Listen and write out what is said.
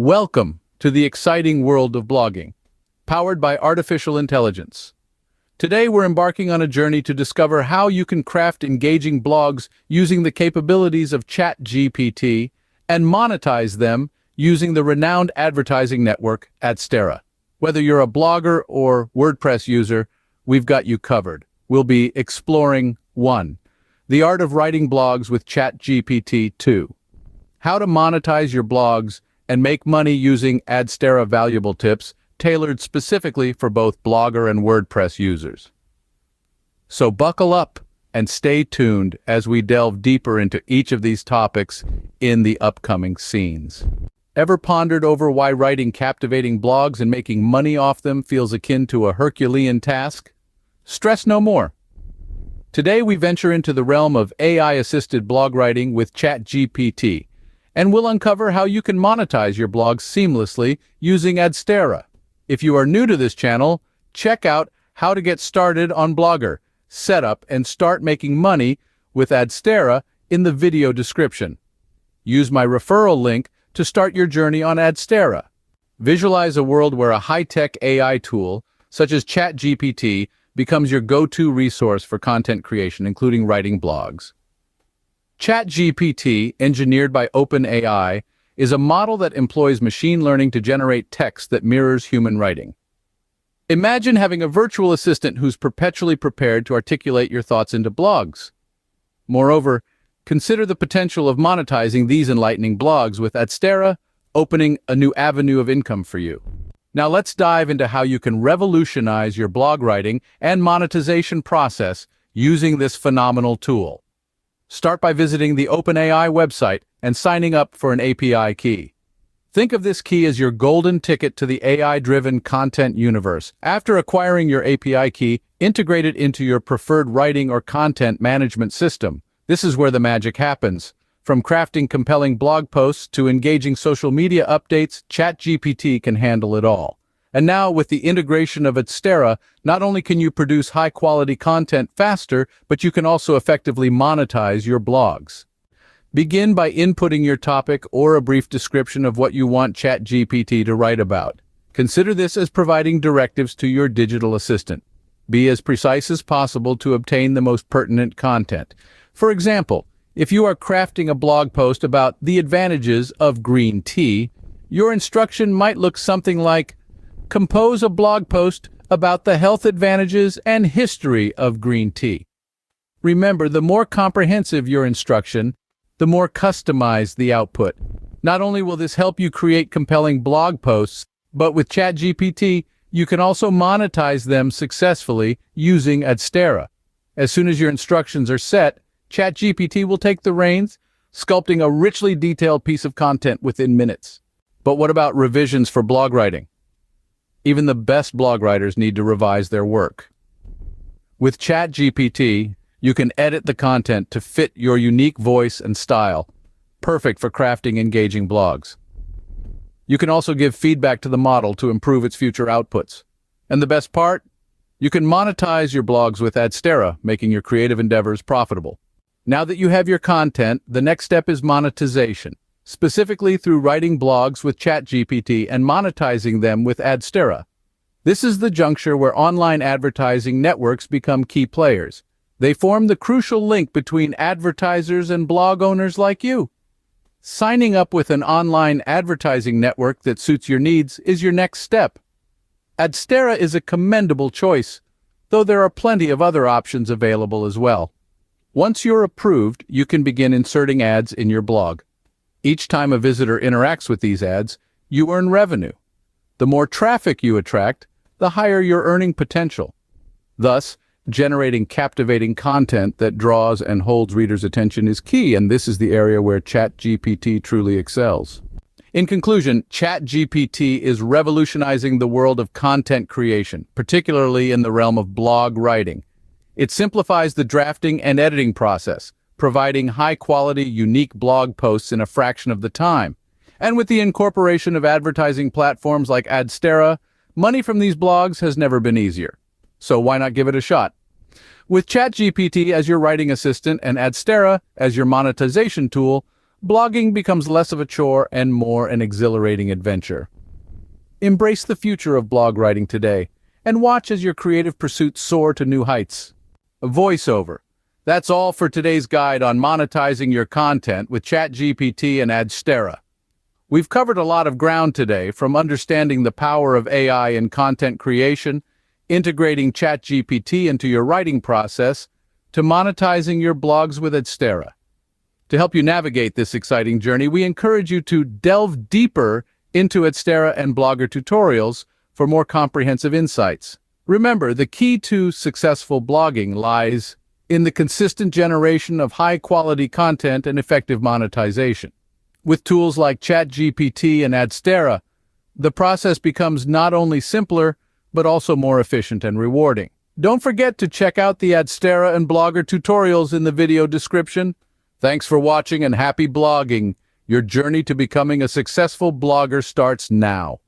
Welcome to the exciting world of blogging, powered by artificial intelligence. Today we're embarking on a journey to discover how you can craft engaging blogs using the capabilities of ChatGPT and monetize them using the renowned advertising network Adsterra. Whether you're a blogger or WordPress user, we've got you covered. We'll be exploring 1. The art of writing blogs with ChatGPT. 2. How to monetize your blogs and make money using Adsterra valuable tips tailored specifically for both Blogger and WordPress users. So buckle up and stay tuned as we delve deeper into each of these topics in the upcoming scenes. Ever pondered over why writing captivating blogs and making money off them feels akin to a Herculean task? Stress no more. Today we venture into the realm of AI-assisted blog writing with ChatGPT, and we'll uncover how you can monetize your blogs seamlessly using Adsterra. If you are new to this channel, check out How to Get Started on Blogger, Set Up and Start Making Money with Adsterra in the video description. Use my referral link to start your journey on Adsterra. Visualize a world where a high-tech AI tool, such as ChatGPT, becomes your go-to resource for content creation, including writing blogs. ChatGPT, engineered by OpenAI, is a model that employs machine learning to generate text that mirrors human writing. Imagine having a virtual assistant who's perpetually prepared to articulate your thoughts into blogs. Moreover, consider the potential of monetizing these enlightening blogs with Adsterra, opening a new avenue of income for you. Now let's dive into how you can revolutionize your blog writing and monetization process using this phenomenal tool. Start by visiting the OpenAI website and signing up for an API key. Think of this key as your golden ticket to the AI-driven content universe. After acquiring your API key, integrate it into your preferred writing or content management system. This is where the magic happens. From crafting compelling blog posts to engaging social media updates, ChatGPT can handle it all. And now, with the integration of Adsterra, not only can you produce high-quality content faster, but you can also effectively monetize your blogs. Begin by inputting your topic or a brief description of what you want ChatGPT to write about. Consider this as providing directives to your digital assistant. Be as precise as possible to obtain the most pertinent content. For example, if you are crafting a blog post about the advantages of green tea, your instruction might look something like, compose a blog post about the health advantages and history of green tea. Remember, the more comprehensive your instruction, the more customized the output. Not only will this help you create compelling blog posts, but with ChatGPT, you can also monetize them successfully using Adsterra. As soon as your instructions are set, ChatGPT will take the reins, sculpting a richly detailed piece of content within minutes. But what about revisions for blog writing? Even the best blog writers need to revise their work. With ChatGPT, you can edit the content to fit your unique voice and style, perfect for crafting engaging blogs. You can also give feedback to the model to improve its future outputs. And the best part? You can monetize your blogs with Adsterra, making your creative endeavors profitable. Now that you have your content, the next step is monetization, specifically through writing blogs with ChatGPT and monetizing them with Adsterra. This is the juncture where online advertising networks become key players. They form the crucial link between advertisers and blog owners like you. Signing up with an online advertising network that suits your needs is your next step. Adsterra is a commendable choice, though there are plenty of other options available as well. Once you're approved, you can begin inserting ads in your blog. Each time a visitor interacts with these ads, you earn revenue. The more traffic you attract, the higher your earning potential. Thus, generating captivating content that draws and holds readers' attention is key, and this is the area where ChatGPT truly excels. In conclusion, ChatGPT is revolutionizing the world of content creation, particularly in the realm of blog writing. It simplifies the drafting and editing process, providing high-quality, unique blog posts in a fraction of the time. And with the incorporation of advertising platforms like Adsterra, money from these blogs has never been easier. So why not give it a shot? With ChatGPT as your writing assistant and Adsterra as your monetization tool, blogging becomes less of a chore and more an exhilarating adventure. Embrace the future of blog writing today and watch as your creative pursuits soar to new heights. A voiceover. That's all for today's guide on monetizing your content with ChatGPT and Adsterra. We've covered a lot of ground today, from understanding the power of AI in content creation, integrating ChatGPT into your writing process, to monetizing your blogs with Adsterra. To help you navigate this exciting journey, we encourage you to delve deeper into Adsterra and Blogger tutorials for more comprehensive insights. Remember, the key to successful blogging lies in the consistent generation of high-quality content and effective monetization. With tools like ChatGPT and Adsterra, the process becomes not only simpler, but also more efficient and rewarding. Don't forget to check out the Adsterra and Blogger tutorials in the video description. Thanks for watching and happy blogging. Your journey to becoming a successful blogger starts now.